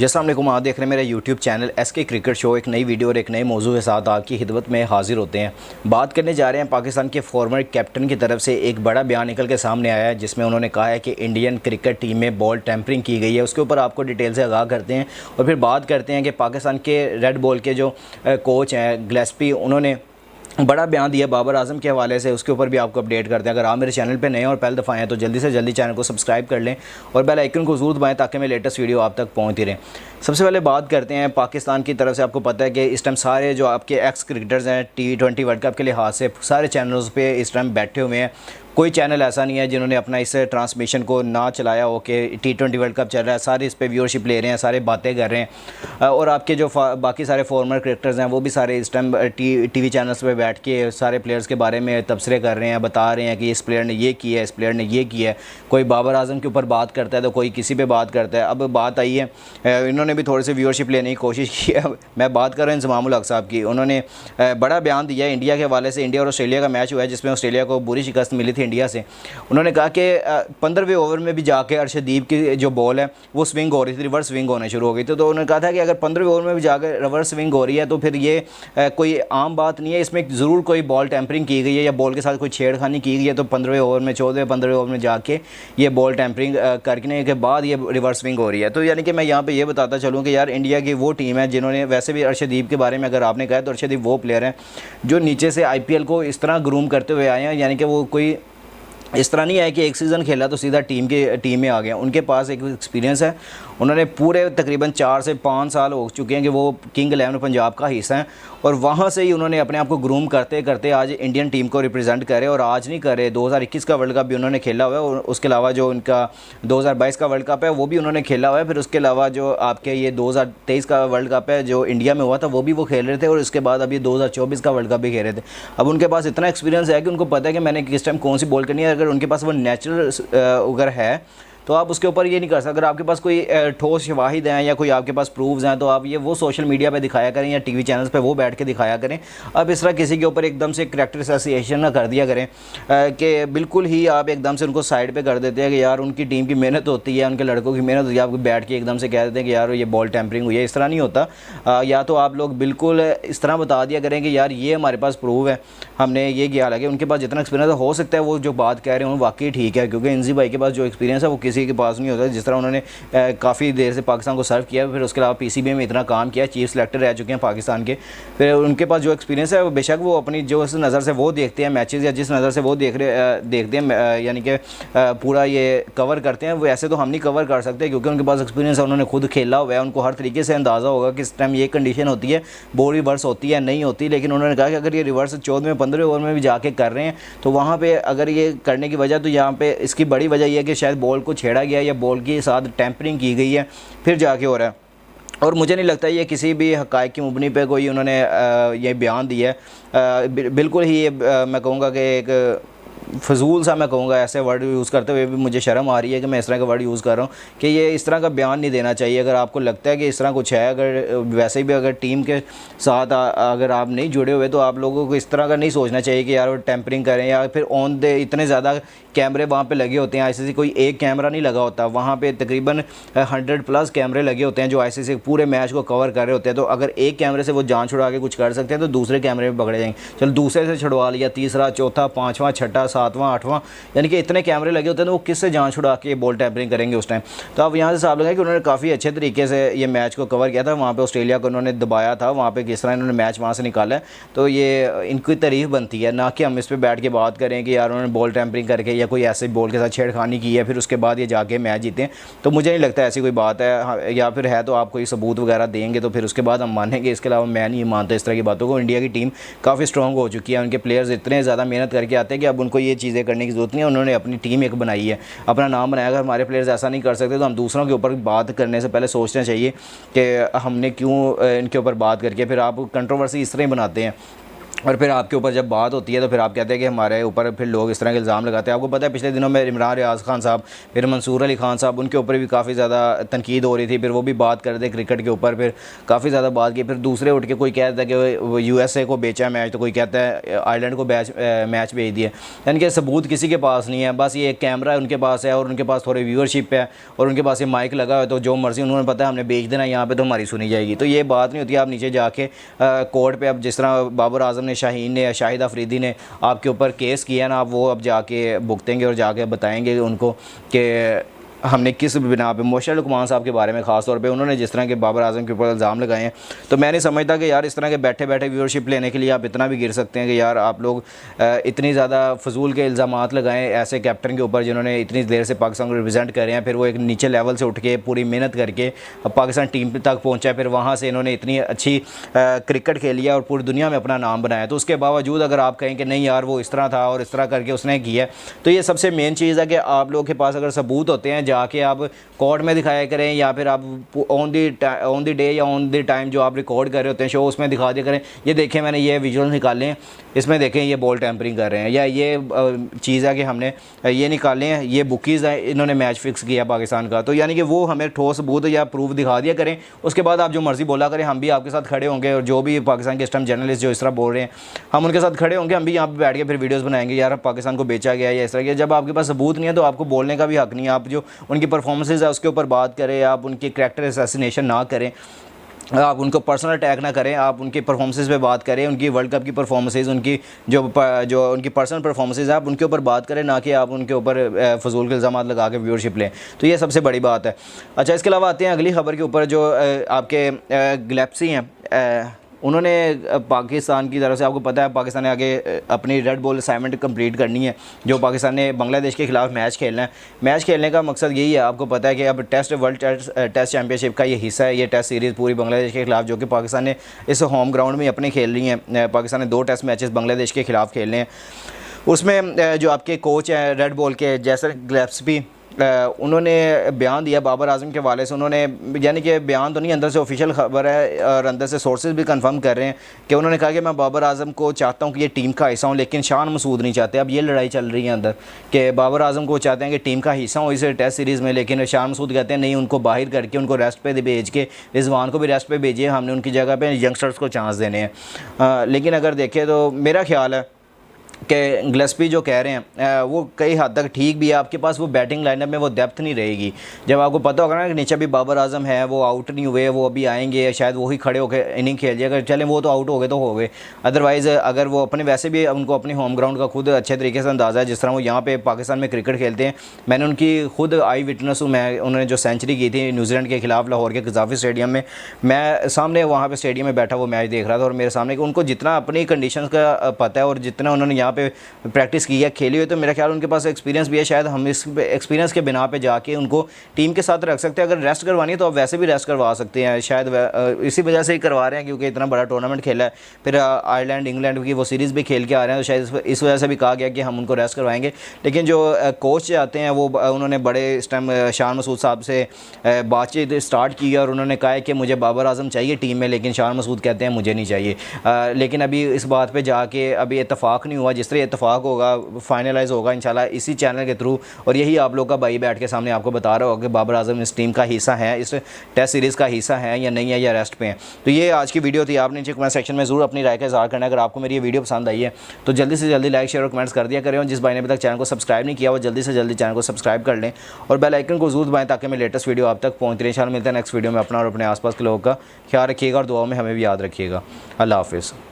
अस्सलाम वालेकुम, आप देख रहे हैं मेरा YouTube channel SK cricket show. एक नई वीडियो और एक नए मौजू के साथ आपकी खिदमत में हाजिर होते हैं। बात करने जा रहे हैं पाकिस्तान के फॉर्मर कैप्टन की तरफ से एक बड़ा बयान निकल के सामने आया है, जिसमें उन्होंने कहा है कि इंडियन क्रिकेट टीम में बॉल टैंपरिंग की गई है। उसके ऊपर आपको डिटेल से आगाह करते हैं और फिर बात करते हैं कि पाकिस्तान के रेड बॉल के जो कोच हैं गिलेस्पी, उन्होंने बड़ा बयान दिया बाबर आजम के हवाले से। उसके ऊपर भी आपको अपडेट करते हैं। अगर आप मेरे चैनल पे नए और पहले दफ़ा आए हैं तो जल्दी से जल्दी चैनल को सब्सक्राइब कर लें और बेल आइकन को ज़रूर दबाएं ताकि मेरे लेटेस्ट वीडियो आप तक पहुंचती रहें। सबसे पहले बात करते हैं पाकिस्तान की तरफ से। आपको पता है कि इस टाइम सारे जो आपके एक्स क्रिकेटर्स हैं T20 वर्ल्ड कप के लिहाज से सारे चैनल्स पे इस टाइम बैठे हुए हैं। कोई चैनल ऐसा नहीं है जिन्होंने अपना इस ट्रांसमिशन को ना चलाया हो कि T20 वर्ल्ड कप चल रहा है। सारे इस पे व्यूअरशिप ले रहे हैं, सारे बातें कर रहे हैं और आपके जो बाकी सारे फॉर्मर क्रिकेटर्स हैं वो भी सारे इस टाइम टीवी चैनल्स पे बैठ के सारे प्लेयर्स के बारे में तबसरे कर रहे हैं, बता रहे हैं कि इस प्लेयर ने ये किया है, इस प्लेयर ने ये किया है। कोई बाबर आजम के ऊपर बात करता है तो कोई किसी पे बात करता है। अब बात आई है, इन्होंने भी थोड़ी सी व्यूअरशिप लेने की कोशिश की है। मैं बात कर रहा हूँ इंजमामुल हक साहब की। उन्होंने बड़ा बयान दिया है इंडिया के हवाले से। इंडिया और ऑस्ट्रेलिया का मैच हुआ है जिसमें ऑस्ट्रेलिया को बुरी शिकस्त मिली थी इंडिया से। उन्होंने कहा कि 15वें ओवर में भी जाके अर्शदीप की जो बॉल है वो स्विंग हो रही थी, रिवर्स स्विंग होने शुरू हो गई थी। तो उन्होंने कहा था कि अगर 15वें ओवर में भी जाकर रिवर्स स्विंग हो रही है तो फिर ये कोई आम बात नहीं है, इसमें ज़रूर कोई बॉल टैंपरिंग की गई है या बॉल के साथ कोई छेड़खानी की गई है। तो 15वें ओवर में 14वें 15वें ओवर में जाके ये बॉल टैंपरिंग करने के बाद ये रिवर्स स्विंग हो रही है। तो यानी कि मैं यहाँ पर ये बताता चलूँ कि यार इंडिया की वो टीम है जिन्होंने, वैसे भी अर्शदीप के बारे में अगर आपने कहा तो अर्शदीप वो प्लेयर हैं जो नीचे से IPL को इस तरह ग्रूम करते हुए आए हैं। यानी कि वो कोई इस तरह नहीं है कि एक सीज़न खेला तो सीधा टीम में आ गया। उनके पास एक एक्सपीरियंस है। उन्होंने पूरे तकरीबन 4 से 5 साल हो चुके हैं कि वो किंग 11 पंजाब का हिस्सा हैं और वहाँ से ही उन्होंने अपने आप को ग्रूम करते करते आज इंडियन टीम को रिप्रेजेंट करे। और आज नहीं करे, 2021 का वर्ल्ड कप भी उन्होंने खेला हुआ है और उसके अलावा जो उनका 2022 का वर्ल्ड कप है वो भी उन्होंने खेला हुआ है। फिर उसके अलावा जो आपके ये 2023 का वर्ल्ड कप है जो इंडिया में हुआ था वो भी वो खेल रहे थे और उसके बाद अभी 2024 का वर्ल्ड कप भी खेल रहे थे। अब उनके पास इतना एक्सपीरियंस है कि उनको पता है कि मैंने किस टाइम कौन सी बॉल करनी है। अगर उनके पास वो नेचुरल अगर है तो आप उसके ऊपर ये नहीं कर सकते। अगर आपके पास कोई ठोस शवाहिद हैं या कोई आपके पास प्रूफ्स हैं तो आप ये वो सोशल मीडिया पे दिखाया करें या टीवी चैनल्स पे वो बैठ के दिखाया करें। अब इस तरह किसी के ऊपर एकदम से करैक्टर एसोसिएशन ना कर दिया करें कि बिल्कुल ही आप एकदम से उनको साइड पे कर देते हैं कि यार उनकी टीम की मेहनत होती है, उनके लड़कों की मेहनत होती है। आप बैठ के एकदम से कह देते हैं कि यार ये बॉल टैंपरिंग हुई है। इस तरह नहीं होता। या तो आप लोग बिल्कुल इस तरह बता दिया करें कि यार ये हमारे पास प्रूफ है, हमने ये किया। हालांकि उनके पास जितना एक्सपीरियंस हो सकता है वो जो बात कह रहे हैं वाकई ठीक है, क्योंकि इंजी भाई के पास जो एक्सपीरियंस है वो किसी के पास नहीं होता। जिस तरह उन्होंने काफ़ी देर से पाकिस्तान को सर्व किया, फिर उसके अलावा PCB में इतना काम किया, चीफ सेलेक्टर रह चुके हैं पाकिस्तान के। फिर उनके पास जो एक्सपीरियंस है बेशक वो अपनी जो इस नज़र से वो देखते हैं मैचेस या जिस नज़र से वो देखते हैं यानी कि पूरा ये कवर करते हैं, वो ऐसे तो हम नहीं कवर कर सकते क्योंकि उनके पास एक्सपीरियंस है, उन्होंने खुद खेला हुआ है। उनको हर तरीके से अंदाज़ा होगा कि इस टाइम ये कंडीशन होती है, बॉल रिवर्स होती है नहीं होती। लेकिन उन्होंने कहा कि अगर ये रिवर्स 14वें 15वें ओवर में भी जाके कर रहे हैं तो वहाँ पर अगर ये करने की वजह, तो यहाँ पर इसकी बड़ी वजह यह है कि शायद बॉल को छेड़ा गया या बॉल के साथ टैंपरिंग की गई है फिर जाके हो रहा है। और मुझे नहीं लगता ये किसी भी हक़ाइक़ की मुबनी पे कोई उन्होंने ये बयान दिया है। बिल्कुल ही ये मैं कहूँगा कि एक फजूल सा, मैं कहूँगा ऐसे वर्ड यूज़ करते हुए भी मुझे शर्म आ रही है कि मैं इस तरह का वर्ड यूज़ कर रहा हूँ कि ये इस तरह का बयान नहीं देना चाहिए। अगर आपको लगता है कि इस तरह कुछ है, अगर वैसे भी अगर टीम के साथ अगर आप नहीं जुड़े हुए तो आप लोगों को इस तरह का नहीं सोचना चाहिए कि यार वो टैंपरिंग करें या फिर ऑन दे। इतने ज़्यादा कैमरे वहाँ पे लगे होते हैं, ICC कोई एक कैमरा नहीं लगा होता, वहाँ पे तकरीबन 100+ कैमरे लगे होते हैं जो ICC पूरे मैच को कवर कर रहे होते हैं। तो अगर एक कैमरे से वो जान छुड़ा के कुछ कर सकते हैं तो दूसरे कैमरे में पकड़े जाएंगे। चलो दूसरे से छुड़वा लिया, तीसरा, चौथा, 5वां, 6ठा, 7वां, 8वां, यानी कि इतने कैमरे लगे होते हैं तो वो किससे जान छुड़ा के बॉल टैंपरिंग करेंगे उस टाइम। तो अब यहाँ से साफ लगा कि उन्होंने काफ़ी अच्छे तरीके से ये मैच को कवर किया था। वहाँ पर ऑस्ट्रेलिया को उन्होंने दबाया था, वहाँ पर किस तरह इन्होंने मैच वहाँ से निकाला है। तो ये इनकी तारीफ़ बनती है, ना कि हम इस पर बैठ के बात करें कि यार उन्होंने बॉल टैंपरिंग करके या कोई ऐसे बॉल के साथ छेड़खानी की है फिर उसके बाद ये जाके मैच जीते। तो मुझे नहीं लगता ऐसी कोई बात है, या फिर है तो आप कोई सबूत वगैरह देंगे तो फिर उसके बाद हम मानेंगे। इसके अलावा मैं नहीं मानता इस तरह की बातों को। इंडिया की टीम काफ़ी स्ट्रॉन्ग हो चुकी है, उनके प्लेयर्स इतने ज़्यादा मेहनत करके आते हैं कि अब उनको ये चीज़ें करने की ज़रूरत नहीं है। उन्होंने अपनी टीम एक बनाई है, अपना नाम बनाया। अगर हमारे प्लेयर्स ऐसा नहीं कर सकते तो हम दूसरों के ऊपर बात करने से पहले सोचना चाहिए कि हमने क्यों इनके ऊपर बात करके फिर आप कंट्रोवर्सी इस तरह ही बनाते हैं। और फिर आपके ऊपर जब बात होती है तो फिर आप कहते हैं कि हमारे ऊपर फिर लोग इस तरह के इल्ज़ाम लगाते हैं। आपको पता है पिछले दिनों में इमरान रियाज़ खान साहब, फिर मंसूर अली खान साहब, उनके ऊपर भी काफ़ी ज़्यादा तनकीद हो रही थी। फिर वो भी बात कर रहे थे क्रिकेट के ऊपर, फिर काफ़ी ज़्यादा बात की। फिर दूसरे उठ के कोई कहता है कि USA को बेचा मैच, तो कोई कहता है आयरलैंड को मैच भेज दिया। यानी कि सबूत किसी के पास नहीं है, बस ये एक कैमरा उनके पास है और उनके पास थोड़ी व्यूअरशिप है और उनके पास ये माइक लगा हुआ है, तो जो मर्ज़ी उन्होंने पता है हमने बेच देना यहाँ पे तो हमारी सुनी जाएगी। तो ये बात नहीं होती। आप नीचे जाके कोर्ट पे, अब जिस तरह बाबर आजम ने, शाहीन ने, शाहिद अफरीदी ने आपके ऊपर केस किया ना, आप वो अब जाके भुगतेंगे और जाके बताएंगे उनको कि हमने किस बिना पे मोशर लुकमान साहब के बारे में ख़ास तौर पे उन्होंने जिस तरह के बाबर आजम के ऊपर इल्ज़ाम लगाए हैं। तो मैं नहीं समझता कि यार इस तरह के बैठे बैठे व्यूअरशिप लेने के लिए आप इतना भी गिर सकते हैं कि यार आप लोग इतनी ज़्यादा फजूल के इल्ज़ामात लगाएं ऐसे कैप्टन के ऊपर जिन्होंने इतनी देर से पाकिस्तान को रिप्रेजेंट कर रहे हैं। फिर वो एक नीचे लेवल से उठ के पूरी मेहनत करके अब पाकिस्तान टीम तक पहुँचा, फिर वहाँ से इन्होंने इतनी अच्छी क्रिकेट खेली है और पूरी दुनिया में अपना नाम बनाया। तो उसके बावजूद अगर आप कहें कि नहीं यार वो इस तरह था और इस तरह करके उसने किया, तो ये सबसे मेन चीज़ है कि आप लोगों के पास अगर सबूत होते हैं जाके आप कोर्ट में दिखाया करें, या फिर आप ऑन दी डे या ऑन दी टाइम जो आप रिकॉर्ड कर रहे होते हैं शो, उसमें दिखा दिया करें ये देखें मैंने ये विजुअल निकाले हैं, इसमें देखें ये बॉल टैंपरिंग कर रहे हैं, या ये चीज़ है कि हमने ये निकाले हैं, ये बुकीज़ हैं, इन्होंने मैच फिक्स किया पाकिस्तान का। तो यानी कि वो हमें ठोस सबूत या प्रूफ दिखा दिया करें, उसके बाद आप जो मर्ज़ी बोला करें, हम भी आपके साथ खड़े होंगे। और जो भी पाकिस्तान के इस टाइम जर्नलिस्ट जो इस तरह बोल रहे हैं हम उनके साथ खड़े होंगे, हम भी यहाँ पर बैठ के फिर वीडियोज़ बनाएंगे यार पाकिस्तान को बेचा गया या इस तरह के। जब आपके पास सबूत नहीं है तो आपको बोलने का भी हक़ नहीं है। आप जो उनकी परफॉर्मेंसेज है उसके ऊपर बात करें, आप उनकी कैरेक्टर असैसिनेशन ना करें, आप उनको पर्सनल अटैक ना करें, आप उनकी परफॉर्मेंसेस पे बात करें, उनकी वर्ल्ड कप की परफॉर्मेंसेस, उनकी जो उनकी पर्सनल परफॉर्मेंसेस है आप उनके ऊपर बात करें, ना कि आप उनके ऊपर फजूल के इल्ज़ाम लगा के व्यूअरशिप लें। तो ये सबसे बड़ी बात है। अच्छा, इसके अलावा आते हैं अगली खबर के ऊपर जो आपके गैलेक्सी हैं, उन्होंने पाकिस्तान की तरफ से, आपको पता है पाकिस्तान ने आगे अपनी रेड बॉल असाइनमेंट कंप्लीट करनी है, जो पाकिस्तान ने बांग्लादेश के खिलाफ मैच खेलना है। मैच खेलने का मकसद यही है, आपको पता है कि अब वर्ल्ड टेस्ट चैम्पियनशिप का ये हिस्सा है, ये टेस्ट सीरीज़ पूरी बांग्लादेश के खिलाफ, जो कि पाकिस्तान ने इस होम ग्राउंड में अपने खेल रही हैं। पाकिस्तान ने 2 टेस्ट मैचेस बांग्लादेश के खिलाफ खेलने हैं। उसमें जो आपके कोच हैं रेड बॉल के, जैसर गिलेस्पी, उन्होंने बयान दिया बाबर आजम के हवाले से। उन्होंने, यानी कि बयान तो नहीं, अंदर से ऑफिशियल खबर है और अंदर से सोर्सेज भी कंफर्म कर रहे हैं कि उन्होंने कहा कि मैं बाबर आजम को चाहता हूं कि ये टीम का हिस्सा हूं, लेकिन शान मसूद नहीं चाहते। अब ये लड़ाई चल रही है अंदर कि बाबर आजम को चाहते हैं कि टीम का हिस्सा हो इस टेस्ट सीरीज़ में, लेकिन शान मसूद कहते हैं नहीं, उनको बाहर करके उनको रेस्ट पे भेज के, रिजवान को भी रेस्ट पे भेजिए, हमने उनकी जगह पे यंगस्टर्स को चांस देने हैं। लेकिन अगर देखें तो मेरा ख्याल है कि गिलेस्पी जो कह रहे हैं वो कई हद तक ठीक भी है। आपके पास वो बैटिंग लाइनअप में वो डेप्थ नहीं रहेगी। जब आपको पता होगा ना कि नीचे भी बाबर आजम है, वो आउट नहीं हुए, वो अभी आएंगे, शायद वही खड़े होकर इनिंग खेल जाए। अगर चलें वो तो आउट हो गए तो हो गए, अदरवाइज़ अगर वो अपने, वैसे भी उनको अपने होम ग्राउंड का खुद अच्छे तरीके से अंदाज़ा है, जिस तरह वो यहाँ पे पाकिस्तान में क्रिकेट खेलते हैं। मैंने उनकी खुद आई विटनेस हूँ, मैं उन्होंने जो सेंचुरी की थी न्यूजीलैंड के खिलाफ लाहौर के कज़ाफ़ी स्टेडियम में, मैं सामने वहाँ पर स्टेडियम में बैठा वो मैच देख रहा था और मेरे सामने उनको जितना अपनी कंडीशन का पता है और जितना उन्होंने यहाँ पर प्रैक्टिस की है, खेली हुई, तो मेरा ख्याल उनके पास एक्सपीरियंस भी है। शायद हम इस एक्सपीरियंस के बिना पे जाके उनको टीम के साथ रख सकते हैं। अगर रेस्ट करवानी है तो आप वैसे भी रेस्ट करवा सकते हैं, शायद इसी वजह से ही करवा रहे हैं क्योंकि इतना बड़ा टूर्नामेंट खेला है। फिर आयरलैंड इंग्लैंड की वो सीरीज़ भी खेल के आ रहे हैं, तो शायद इस वजह से भी कहा गया कि हम उनको रेस्ट करवाएंगे। लेकिन जो कोच आते हैं वो उन्होंने बड़े इस टाइम शान मसूद साहब से बातचीत स्टार्ट की और उन्होंने कहा है कि मुझे बाबर आजम चाहिए टीम में, लेकिन शान मसूद कहते हैं मुझे नहीं चाहिए। लेकिन अभी इस बात पर जाके अभी इतफाक़ नहीं हुआ। जिस तरह इतफाक़ होगा, फाइनलाइज होगा इंशाल्लाह इसी चैनल के थ्रू, और यही आप लोग का भाई बैठ के सामने आपको बता रहा होगा कि बाबर आजम इस टीम का हिस्सा है, इस टेस्ट सीरीज़ का हिस्सा है या नहीं है, या रेस्ट पे हैं। तो ये आज की वीडियो थी। आपने नीचे कमेंट सेक्शन में ज़रूर अपनी राय का इज़हार करना है। अगर आपको मेरी ये वीडियो पसंद आई है तो जल्दी से जल्दी लाइक, शेयर और कमेंट्स कर दिया करें। और जिस भाई ने अभी तक चैनल को सब्सक्राइब नहीं किया वो जल्दी से जल्दी चैनल को सब्सक्राइब कर लें और बेल आइकन को ज़रूर दबाएं ताकि मैं लेटेस्ट वीडियो आप तक पहुँच रही। इंशाल्लाह मिलता है नेक्स्ट वीडियो में। अपना और अपने आसपास के लोगों का ख्याल रखिएगा और दुआ में हमें भी याद रखिएगा। अल्लाह हाफ़िज़।